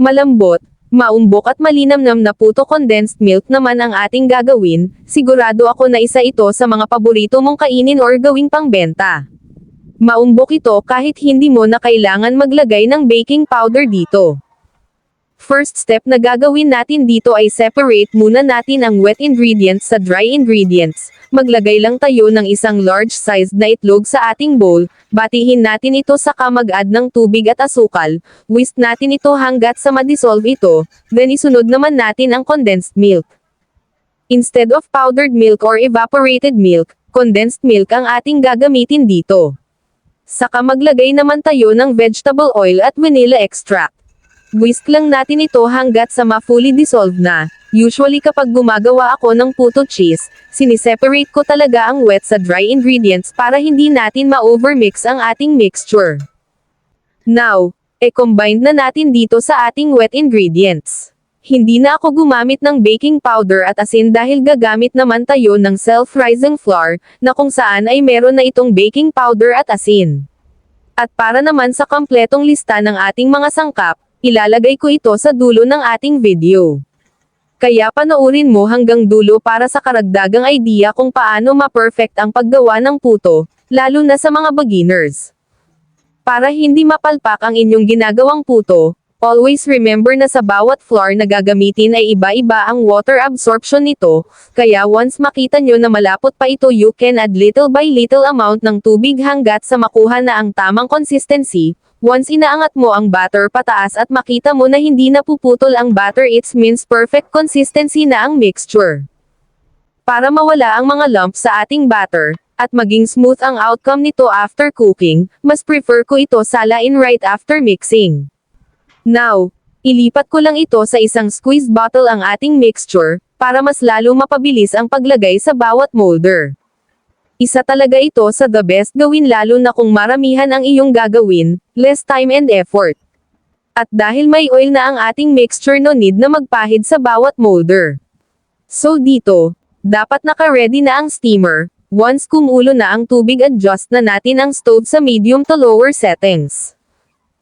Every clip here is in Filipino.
malambot, maumbok at malinamnam na puto condensed milk naman ang ating gagawin, sigurado ako na isa ito sa mga paborito mong kainin or gawing pangbenta. Maumbok ito kahit hindi mo na kailangan maglagay ng baking powder dito. First step na gagawin natin dito ay separate muna natin ang wet ingredients sa dry ingredients. Maglagay lang tayo ng isang large-sized na itlog sa ating bowl, batihin natin ito saka mag-add ng tubig at asukal, whisk natin ito hanggat sa ma-dissolve ito, then isunod naman natin ang condensed milk. Instead of powdered milk or evaporated milk, condensed milk ang ating gagamitin dito. Saka maglagay naman tayo ng vegetable oil at vanilla extract. Whisk lang natin ito hanggat sa ma-fully dissolved na. Usually kapag gumagawa ako ng puto cheese, siniseparate ko talaga ang wet sa dry ingredients para hindi natin ma-overmix ang ating mixture. Now, combine na natin dito sa ating wet ingredients. Hindi na ako gumamit ng baking powder at asin dahil gagamit naman tayo ng self-rising flour, na kung saan ay meron na itong baking powder at asin. At para naman sa kompletong lista ng ating mga sangkap, ilalagay ko ito sa dulo ng ating video. Kaya panoorin mo hanggang dulo para sa karagdagang idea kung paano ma-perfect ang paggawa ng puto, lalo na sa mga beginners. Para hindi mapalpak ang inyong ginagawang puto, always remember na sa bawat flour na gagamitin ay iba-iba ang water absorption nito, kaya once makita nyo na malapot pa ito you can add little by little amount ng tubig hanggat sa makuha na ang tamang consistency. Once inaangat mo ang batter pataas at makita mo na hindi napuputol ang batter it means perfect consistency na ang mixture. Para mawala ang mga lumps sa ating batter, at maging smooth ang outcome nito after cooking, mas prefer ko ito salain right after mixing. Now, ilipat ko lang ito sa isang squeeze bottle ang ating mixture, para mas lalo mapabilis ang paglagay sa bawat molder. Isa talaga ito sa the best gawin lalo na kung maramihan ang iyong gagawin, less time and effort. At dahil may oil na ang ating mixture no need na magpahid sa bawat molder. So dito, dapat naka-ready na ang steamer, once kumulo na ang tubig adjust na natin ang stove sa medium to lower settings.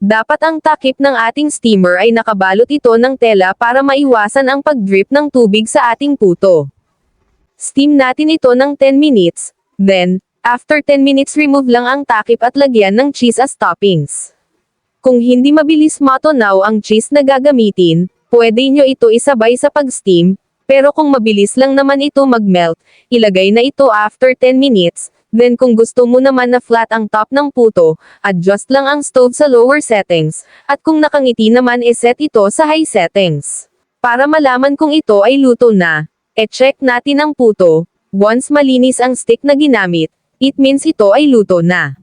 Dapat ang takip ng ating steamer ay nakabalot ito ng tela para maiwasan ang pag-drip ng tubig sa ating puto. Steam natin ito ng 10 minutes. Then, after 10 minutes remove lang ang takip at lagyan ng cheese as toppings. Kung hindi mabilis matunaw ang cheese na gagamitin, pwede nyo ito isabay sa pag-steam, pero kung mabilis lang naman ito mag-melt, ilagay na ito after 10 minutes, then kung gusto mo naman na flat ang top ng puto, adjust lang ang stove sa lower settings, at kung nakangiti naman iset ito sa high settings. Para malaman kung ito ay luto na, check natin ang puto. Once malinis ang stick na ginamit, it means ito ay luto na.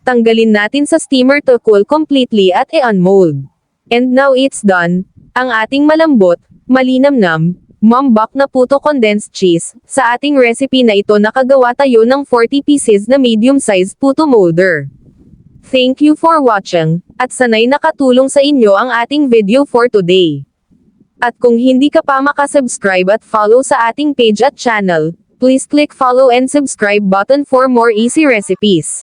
Tanggalin natin sa steamer to cool completely at i-unmold. And now it's done. Ang ating malambot, malinamnam, mambak na puto condensed cheese. Sa ating recipe na ito nakagawa tayo ng 40 pieces na medium-sized puto molder. Thank you for watching, at sanay nakatulong sa inyo ang ating video for today. At kung hindi ka pa makasubscribe at follow sa ating page at channel, please click follow and subscribe button for more easy recipes.